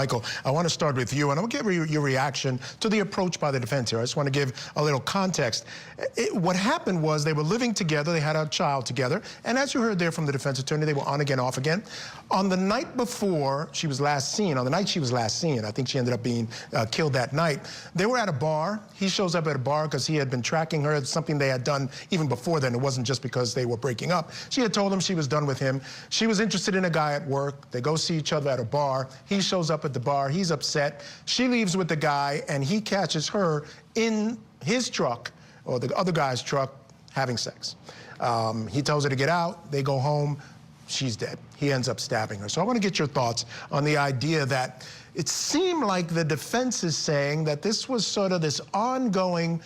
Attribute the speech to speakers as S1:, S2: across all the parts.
S1: Michael, I want to start with you, and I'll give you your reaction to the approach by the defense here. I just want to give a little context. What happened was they were living together, they had a child together, and as you heard there from the defense attorney, they were on again, off again. On the night before she was last seen, I think she ended up being killed that night, they were at a bar. He shows up at a bar because he had been tracking her. It's something they had done even before then. It wasn't just because they were breaking up. She had told him she was done with him. She was interested in a guy at work. They go see each other at a bar. He shows up at the bar. He's upset. She leaves with the guy, and he catches her in his truck, or the other guy's truck, having sex. He tells her to get out. They go home. She's dead. He ends up stabbing her. So I want to get your thoughts on the idea that it seemed like the defense is saying that this was sort of this ongoing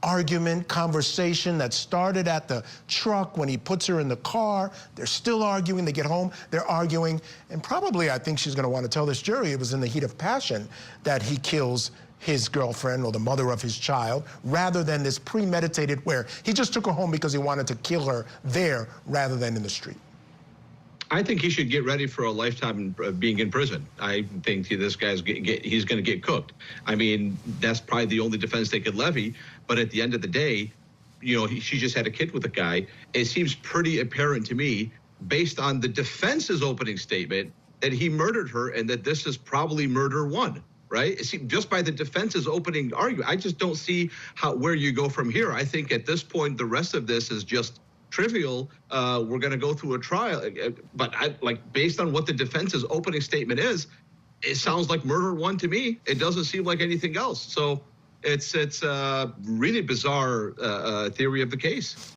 S1: argument, conversation that started at the truck when he puts her in the car. They're still arguing. They get home, they're arguing. And probably, I think she's going to want to tell this jury, it was in the heat of passion that he kills his girlfriend or the mother of his child, rather than this premeditated where he just took her home because he wanted to kill her there rather than in the street.
S2: I think he should get ready for a lifetime being in prison. I think this guy's he's going to get cooked. I mean, that's probably the only defense they could levy. But at the end of the day, you know, she just had a kid with a guy. It seems pretty apparent to me, based on the defense's opening statement, that he murdered her and that this is probably murder one. Right? See, just by the defense's opening argument, I just don't see where you go from here. I think at this point, the rest of this is just trivial. We're going to go through a trial, but based on what the defense's opening statement is, it sounds like murder one to me. It doesn't seem like anything else. So it's a really bizarre theory of the case.